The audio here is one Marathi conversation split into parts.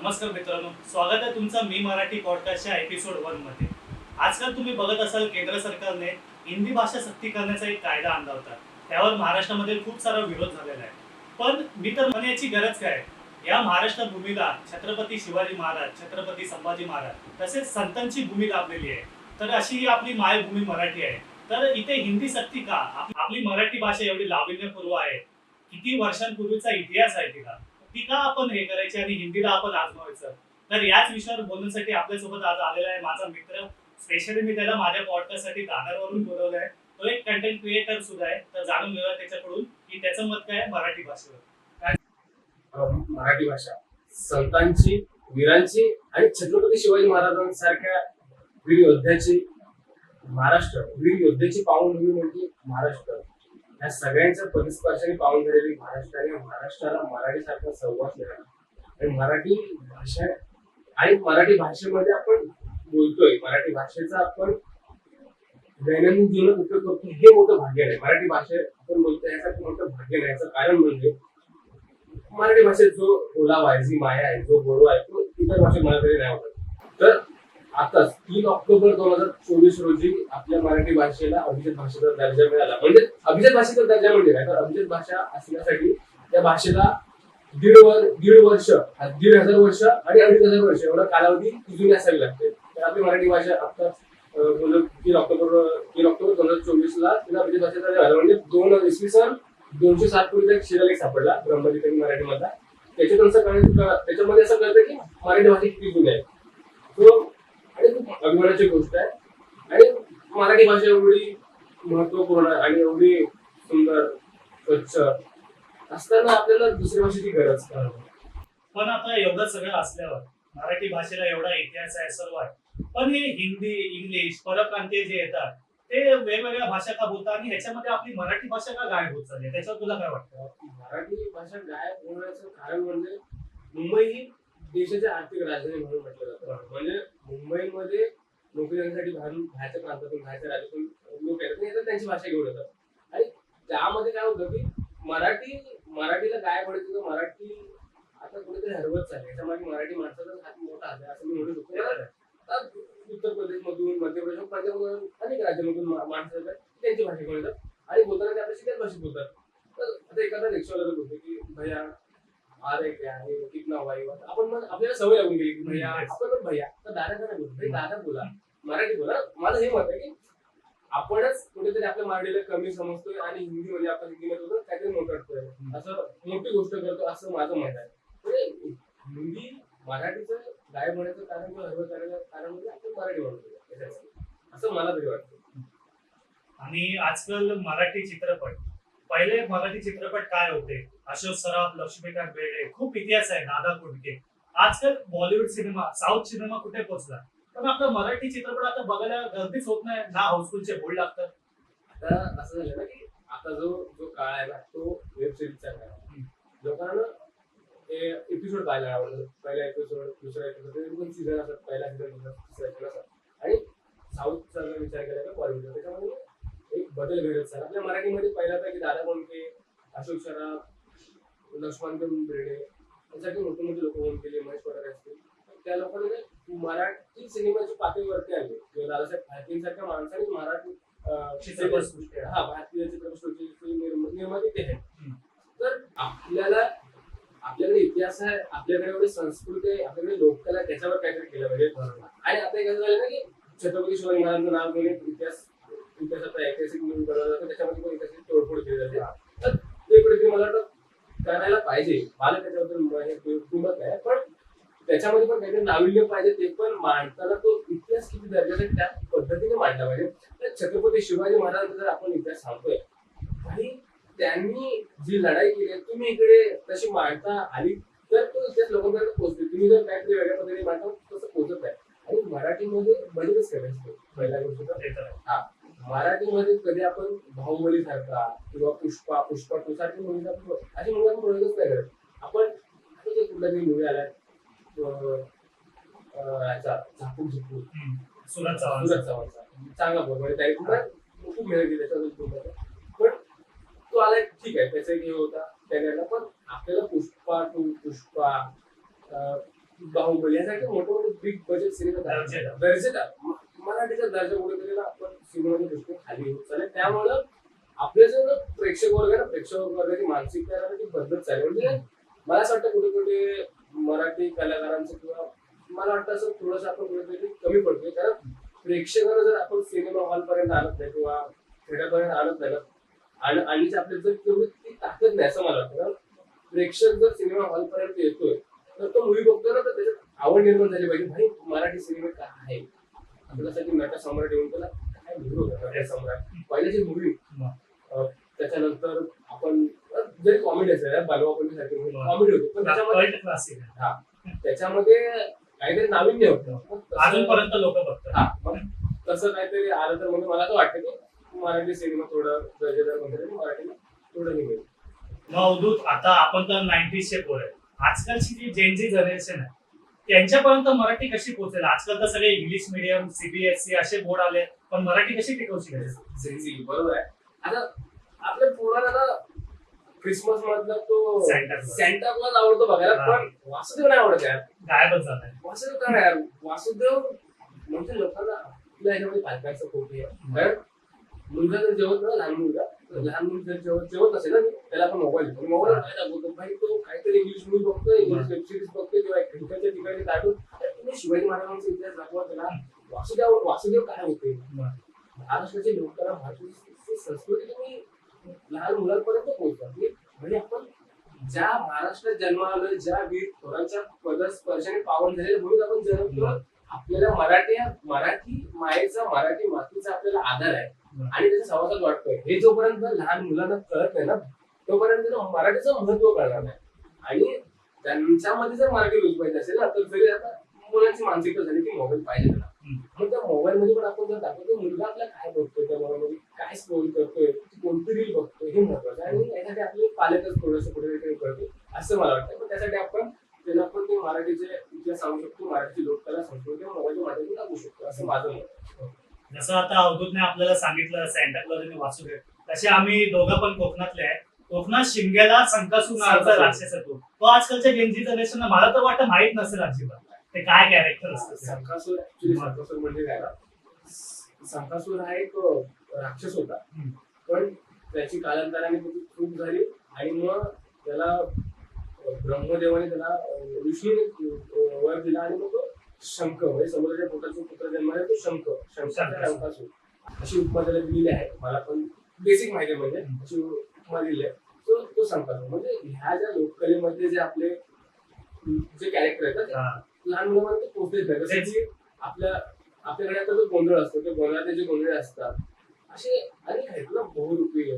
नमस्कार मित्रांनो, स्वागत आहे तुमचं मी मराठी पॉडकास्टच्या एपिसोड 1 मध्ये. आजकाल तुम्ही बघत असाल केंद्र सरकारने हिंदी भाषा सक्ती करण्याचा एक कायदा आणला होता. त्यावर महाराष्ट्रामध्ये खूप सारा विरोध झालेला आहे. पण मी तर म्हणण्याची गरज काय? या महाराष्ट्र भूमीला छत्रपती शिवाजी महाराज, छत्रपती संभाजी महाराज तसेच संतांची भूमी लाभलेली आहे. तर अशी ही आपली मायभूमी मराठी आहे. तर इथे हिंदी सक्ती का? आपली मराठी भाषा एवढी लावण्यपूर्व आहे. किती वर्षांपूर्वीचा इतिहास आहे तिला. ती का आपण हे करायची आणि हिंदीला आपण आजमावायचं. तर याच विषयावर बोलण्यासाठी आपल्यासोबत आज आलेला आहे माझा मित्र. स्पेशली मी त्याला माझ्या पॉडकास्टसाठी दादरवरून बोलवलंय. तो एक कंटेंट क्रिएटर सुद्धा आहे. तर जाणून घेऊया त्याच्याकडून की त्याचं मत काय आहे मराठी भाषेवर. काय मराठी भाषा संतांची, वीरांची आणि छत्रपती शिवाजी महाराजांसारख्या वीर योद्ध्याची वीर योद्ध्याची पावनभूमी म्हणजे महाराष्ट्र. या सगळ्यांच्या परिस्पर्शाने पावन झालेली महाराष्ट्र आणि महाराष्ट्राला मराठीसारखा सहवास मिळाला आणि मराठी भाषा आणि मराठी भाषेमध्ये आपण बोलतोय, मराठी भाषेचा आपण दैनंदिन जीवनात उपयोग करतो, हे मोठं भाग्य नाही. मराठी भाषा आपण बोलतोय यासाठी मोठं भाग्य नाही. याचं कारण म्हणजे मराठी भाषेत जो ओलावा आहे, जी माया आहे, जो गोडवा आहे, तो इतर भाषेत मला तरी नाही वाटत. तर आताच 3 ऑक्टोबर 2024 रोजी आपल्या मराठी भाषेला अभिजात भाषेचा दर्जा मिळाला. म्हणजे अभिजात भाषेचा दर्जा म्हणजे काय? तर अभिजात भाषा असण्यासाठी त्या भाषेला दीड वर्ष, 1,500 वर्ष आणि 2,500 वर्ष एवढा कालावधी जुनी असावी लागते. तर आपली मराठी भाषा आता 3 ऑक्टोबर 2024 ला तिला अभिजात भाषेचा दर्जा मिळाला. म्हणजे 2 207 पूर्वीचा एक शिलालेख सापडला ब्रह्मलिपी मराठीमधला. त्याच्यामध्ये असं कळतं की मराठी भाषा किती जुनी आहे. तो आणि खूप अभिमानाची गोष्ट आहे. आणि मराठी भाषा एवढी महत्वपूर्ण आणि एवढी सुंदर, स्वच्छ असताना आपल्याला दुसऱ्या भाषेची गरज का? पण आता एवढं सगळं असल्यावर मराठी भाषेला एवढा इतिहास आहे, सर्व आहे. पण हे हिंदी, इंग्लिश, परप्रांतीय जे येतात ते वेगवेगळ्या भाषा का बोलतात आणि ह्याच्यामध्ये आपली मराठी भाषा का गायब होत चालली? त्याच्यावर तुला काय वाटतं? मराठी भाषा गायब होण्याचं कारण म्हणजे मुंबई ही देशाची आर्थिक राजधानी म्हणून म्हटलं जातं. म्हणजे मुंबईमध्ये नोकरी करण्यासाठी बाहेरच्या प्रांतातून, बाहेरच्या राज्यातून लोक येतात, त्यांची भाषा घेऊन येतात. आणि त्यामध्ये काय होतं की मराठीला गायब होण्याचं, मराठी आता कुठेतरी हरवत चालली. याच्यामागे मराठी माणसाचा हात मोठा आहे असं मी म्हणू शकतो. आता उत्तर प्रदेशमधून, मध्य प्रदेश, पंजाबमधून अनेक राज्यामधून माणसं येतात, त्यांची भाषा घेऊन येतात आणि बोलताना ते आपल्याशी त्याच भाषेत बोलतात. तर आता एखादा रिक्षावाला बोलतो की भैया आ रहे क्या है, कितना भाई, आपण मग आपल्याला सवय लागून गेली की भैया, आपण पण भैया, तर दादा का नाही बोलतो, दादा बोला, मराठी बोला. माझं हे मत आहे की आपणच कुठेतरी आपल्या मराठीला कमी समजतोय आणि हिंदीमध्ये आपण हिंदीमध्ये बोलतो काहीतरी मोठं वाटतोय, असं मोठी गोष्ट करतो, असं माझं मत आहे. म्हणजे हिंदी मराठीचं गायब होण्याचं कारण किंवा हरवत जाण्याचं कारण म्हणजे आपण मराठी म्हणतो, असं मला तरी वाटतं. आणि आजकाल मराठी चित्रपट, पहिले मराठी चित्रपट काय होते? अशोक सराफ, लक्ष्मीकांत बेर्डे, खूप इतिहास आहे, दादा कोंडके. आजकाल बॉलिवूड सिनेमा, साऊथ सिनेमा कुठे पोहोचला, पण आपला मराठी चित्रपट आता बघायला गर्दीच होत नाही ना. हाऊसफुलचे बोर्ड लागतात. आता असं झालं ना की आता जो जो काळ आहे ना, तो वेब सिरीजचा काळ आहे. लोकांना एपिसोड पाहायला आवडतं. पहिला एपिसोड, दुसरा एपिसोड, सीझन असतात, पहिला सीझन, दुसरा सीझन असतात. आणि साऊथचा जर विचार केला तर बॉलिवूडचा, त्याच्यामध्ये एक बदल घडत चालला. आपल्या मराठीमध्ये पहिल्यापैकी दादा कोंडके, अशोक सराफ, लक्ष्मीकांत बेर्डे यासाठी मोठे मोठे लोक होऊन गेले, महेश कोठारे असतील. त्या लोकांनी मराठी सिनेमाची पातळीवरती आले किंवा दादासाहेब फाळकेंसारख्या माणसाने मराठी चित्रपटसृष्टी भारतीय चित्रपटसृष्टीची निर्माते ते आहेत. तर आपल्याकडे इतिहास आहे, आपल्याकडे एवढी संस्कृती आहे, आपल्याकडे लोककला आहे, त्याच्यावर काहीतरी केलं पाहिजे. आणि आता एक असं झालं ना की छत्रपती शिवाजी महाराजांचं नाव घेणे इतिहासाचा ऐतिहासिक मूल्य बनवला जातो, त्याच्यामध्ये पण इतिहासाची तोडफोड केली जाते. तर ते कुठेतरी मला वाटतं करायला पाहिजे. मला त्याच्याबद्दल किंमत आहे, पण त्याच्यामध्ये पण काहीतरी नाविन्य पाहिजे. ते पण मांडताना तो इतिहास किती दर्जाचा त्या पद्धतीने मांडला पाहिजे. तर छत्रपती शिवाजी महाराजांचा जर आपण इतिहास सांगतोय आणि त्यांनी जी लढाई केली, तुम्ही इकडे तशी मांडता आली तर तो इतिहास लोकांपर्यंत पोहोचते. तुम्ही जर काहीतरी वेगळ्या पद्धतीने मांडता तसं पोहोचत नाही. आणि मराठीमध्ये बजेटच कमी असतो पहिल्या गोष्ट तर. हा, मराठीमध्ये कधी आपण बाहुबली सारखा किंवा पुष्पा 2 सारखी मूवी अशी मूवी आपण प्रोड्यूस नाही करत. आपण कुठला तरी मूवी आलाय झापूक झुपूक, सुरत चव्हाणचा चांगला बोल, म्हणजे त्याने खूप मेहनत केली त्याच्यावर. पण तो आलाय ठीक आहे, त्याचा हे होता त्याने, पण आपल्याला पुष्पा 2, पुष्पा बाहुबली यासारखे मोठे मोठे बिग बजेट सिनेमा दर्जेदार. दर्जेदार मराठीचा दर्जा कुठेतरी ना आपण सिनेमाच्या दृष्टीने खाली होत चालेल. त्यामुळं आपले जे ना प्रेक्षक वर्ग आहे ना, प्रेक्षक वर्गाची मानसिकता आहे ना, ती बदलत चालेल. म्हणजे मला असं वाटतं कुठे कुठे मराठी कलाकारांचं किंवा मला वाटतं असं थोडंसं आपण कुठेतरी कमी पडतोय. कारण प्रेक्षकांना जर आपण सिनेमा हॉलपर्यंत आणत नाही किंवा थिएटरपर्यंत आणत नाही ना, आणि आपल्यात जर तेवढी ती ताकद नाही असं मला वाटतं. कारण प्रेक्षक जर सिनेमा हॉलपर्यंत येतोय तर तो मूवी बघतो ना, तर त्याच्यात आवड निर्माण झाली पाहिजे. भाई मराठी सिनेमा काय आहे, आपल्यासाठी नट सम्राट येऊन त्याला काय लिहिलं होतं नट सम्राट पहिल्याची मूवी. त्याच्यानंतर आपण जरी कॉमेडी असेल बालवापल्ली सारखी कॉमेडी होती, पण त्याच्यामध्ये त्याच्यामध्ये काहीतरी नाविन्य होतं, अजूनपर्यंत लोक बघतात. मग तसं काहीतरी आलं तर म्हणजे मला तर वाटतं की मराठी सिनेमा थोडं दर्जेदार वगैरे मराठीला थोडं हे मिळेल. मग अवधूत, आता आपण तर 90s चे पोर आहे. आजकालची जी जेनजी जनरेशन आहे त्यांच्यापर्यंत मराठी कशी पोहोचेल? आजकाल तर सगळे इंग्लिश मिडियम, सीबीएसई असे बोर्ड आले, पण मराठी कशी टिकवशी जेनझी बरोबर आहे. आता आपल्या पोराला ना क्रिसमस मधला तो सॅन्टा क्लॉज आवडतो बघायला, पण वासुदेव नाही आवडत यार. गायबच झालाय वासुदेव काय यार, वासुदेव म्हणजे लोकांना आपल्या ह्याच्यामध्ये पालकांचं खूप आहे. कारण मुलगा जर जेवत ना, लहान मुलगा जर जेवत नसेल ना, त्याला आपण मोबाईल काय दाखवतो, भाई तो काहीतरी इंग्लिश मूवी बघतोय, इंग्लिश वेब सिरीज बघतोय किंवा ठिकाणच्या ठिकाणी काढून तुम्ही शिवाजी महाराजांचा इतिहास दाखवा त्याला. वासुदेव काय होते, महाराष्ट्राचे लोकांना भारताची संस्कृती तुम्ही लहान मुलांपर्यंत पोहोचतात. म्हणजे आपण ज्या महाराष्ट्रात जन्माला ज्या वीर थोरांच्या पदस्पर्शाने पावन झाले म्हणून आपण जन्मलो. आपल्याला मराठी मायेचा, मराठी मातीचा आपल्याला आधार आहे आणि त्याच्या सहवासात वाटतोय. हे जोपर्यंत लहान मुलांना कळत नाही ना, तोपर्यंत मराठीचं महत्व कळणार नाही. आणि त्यांच्यामध्ये जर मराठी रुजवायची असेल ना, तर जरी आता मुलांची मानसिकता झाली की मोबाईल पाहिजे त्याला, मग त्या मोबाईल मध्ये पण आपण जर दाखवतो मुलगा आपला काय बघतोय, त्या मोबाईल काय स्क्रोल करतोय, कोणती रील बघतोय, हे महत्वाचं आहे. आणि यासाठी आपले पालकच थोडंसं कुठे कळतो असं मला वाटतं. पण त्यासाठी आपण त्यांना पण ते मराठीचे इतिहास सांगू शकतो, मराठी लोककला संस्कृती मोबाईलच्या माध्यमातून दाखवू शकतो असं माझं मत आहे. जसं आता अवधूतने आपल्याला सांगितलं सॅन्टा क्लॉज आणि वासुदेव, तसे आम्ही दोघं पण कोकणातले आहे. कोकणात शिमग्याला संकासूर नावाचा राक्षस येतो. तो आजकालच्या जेनजी जनरेशनला मला तर वाटतं माहित नसेल अजिबात ते काय कॅरेक्टर असतं. संकासूर ऍक्च्युली संकासूर म्हणजे काय ना, संकासूर हा एक राक्षस होता, पण त्याची कालांतराने त्याची चूक झाली आणि मग त्याला ब्रह्मदेवाने त्याला विष्णूने वर दिला आणि मग तो शंख म्हणजे समुद्राच्या पोटाचा पुत्र जन्माला तो शंकासूर अशी उपमा त्याला दिलेली आहे. मला पण बेसिक माहिती म्हणजे अशी उपमा दिली आहे. तो संकासूर म्हणजे ह्या ज्या लोककलेमध्ये जे आपले जे कॅरेक्टर आहेत लहान मुलांमध्ये पोहोचलेच नाही. जसं की आपल्याकडे आता जो गोंधळ असतो, त्या गोंधळाचे जे गोंधळ असतात असे अनेक आहेत ना, बहुरूपी हे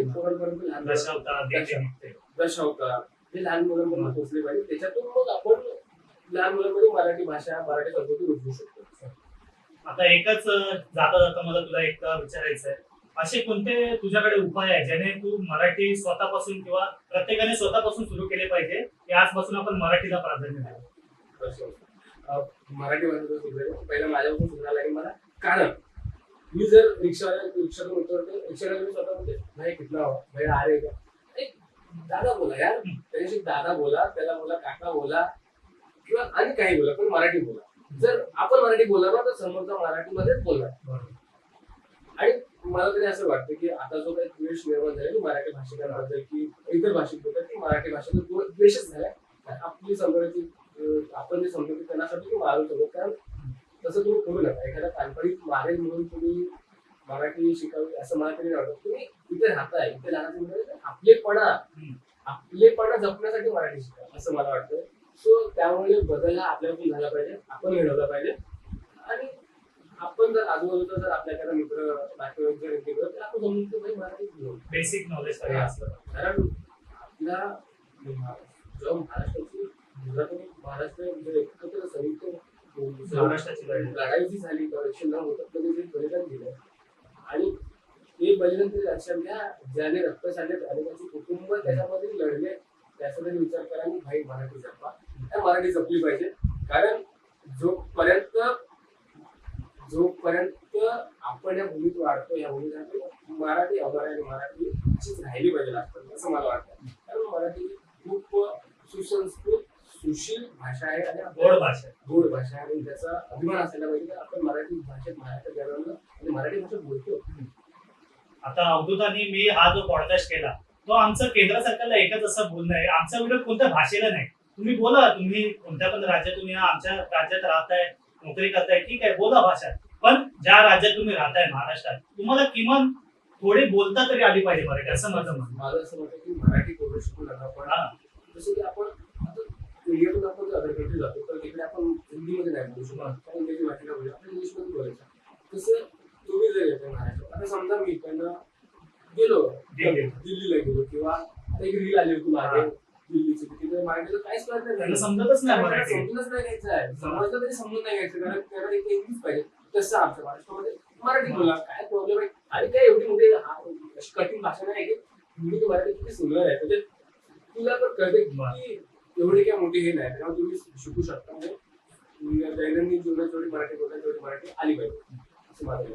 पोरांपर्यंत लहान दशावतार हे लहान मुलांपर्यंत पोहोचले पाहिजे. त्याच्यातून मग आपण लहान मुलांमध्ये मराठी भाषा, मराठी संस्कृती रुजवू शकतो. आता एकच जाता मला तुला एक विचारायचं आहे, असे कोणते तुझ्याकडे उपाय आहे ज्याने तू मराठी स्वतःपासून किंवा प्रत्येकाने स्वतःपासून सुरू केले पाहिजे की आजपासून आपण मराठीला प्राधान्य द्यावं? मराठी भाषेचा पहिला माझ्यापासून सुधारला लागेल मला. कारण मी जर रिक्षातून उतरतो, रिक्षाला मी स्वतः म्हणते भाई कितना हवा, भाई आ रे का, दादा बोला यार, त्याच्याशी दादा बोला, त्याला बोला काका बोला किंवा आणि काही बोला, पण मराठी बोला. जर आपण मराठी बोलणार ना तर समोरचा मराठीमध्येच बोलणार. आणि मला तरी असं वाटतं की आता जो काही द्वेष निर्माण झाला मराठी भाषिकांबद्दल की इतर भाषिक बोलतात की मराठी भाषेचा द्वेषच झालाय. आपली संस्कृती आपण जे समजतो त्यांच्यासाठी मारू शकतो. कारण तसं तुम्ही करू नका. एखादा काल्पनिक मारेल म्हणून तुम्ही मराठी शिकावी असं मला तरी वाटतं. तुम्ही इथे राहताय, इथे लहान आपलेपणा जपण्यासाठी मराठी शिका असं मला वाटतं. सो त्यामुळे बदल हा आपल्याकडून झाला पाहिजे, आपण घडवला पाहिजे. आणि आपण जर आजूबाजूचा जर आपल्याकडे मित्र नातेवाईक जर केलं तर आपण समजून मराठी बेसिक नॉलेज असलं. कारण आपला जेव्हा महाराष्ट्राची महाराष्ट्र एकत्र संयुक्त महाराष्ट्राची लढाई जी झाली करेक्शन होतं त्याने बलिदान दिलं आणि ते बलिदान तरी लक्षात घ्या, ज्याने रक्त सांडले अनेकांचे कुटुंब त्याच्यामध्ये लढले, त्याचा तरी विचार करा आणि भाई मराठी जपा. मराठी जपली पाहिजे. कारण जोपर्यंत आपण या भूमीत वाढतो, या भूमीत मराठी अमर आणि मराठी अशीच राहिली पाहिजे असं मला वाटतं. कारण मराठी खूप सुसंस्कृत, सुशील भाषा आहे आणि गोड भाषा. गोड भाषा आहे आणि त्याचा अभिमान असायला पाहिजे की आपण मराठी भाषेत महाराष्ट्रात गेल्यानंतर आणि मराठी भाषा बोलतो. आता अवधूत आणि मी हा जो पॉडकास्ट केला तो आमचं केंद्र सरकारला एकच असं बोलणं आहे, आमचा विरोध कोणत्या भाषेला नाही. तुम्ही बोला, तुम्ही कोणत्या पण राज्यातून या, आमच्या राज्यात राहताय, नोकरी करताय, ठीक आहे, बोला भाषा. पण ज्या राज्यात तुम्ही राहताय महाराष्ट्रात, तुम्हाला किमान थोडी बोलता तरी आली पाहिजे मराठी, असं माझं म्हणणं. माझं असं म्हणतं की मराठी बोलू शकू नका पण हा. जसं की आपण आता इंडियातून आपण अदर कंट्री जातो तर तिकडे आपण हिंदीमध्ये नाही बोलू शकतो आपण इंग्रजी भाषेला बोलू आपण इंग्लिशमध्ये बोलायचं. तसं तुम्ही जर येते महाराष्ट्रात आता समजा मी त्यांना गेलो दिल्लीला गेलो किंवा आता एक रील आली होती मागे दिल्लीची तिथे मराठीचं काहीच कळत नाही त्यांना समजतच नाही त्यांना मराठी. समजूनच नाही घ्यायचं आहे समजलं तरी समजून नाही घ्यायचं कारण त्यांना इथे इंग्लिश पाहिजे. तसं आमच्या महाराष्ट्रामध्ये मराठी बोला काय प्रॉब्लेम आहे आणि काय एवढी मोठी अशी कठीण भाषा नाही की हिंदी मराठी किती सुंदर आहे म्हणजे तुला पण कळते की एवढी काय मोठी हे नाही तेव्हा तुम्ही शिकू शकता म्हणजे दैनंदिन जीवनात जेवढी मराठी बोलता तेवढी मराठी आली पाहिजे असं मला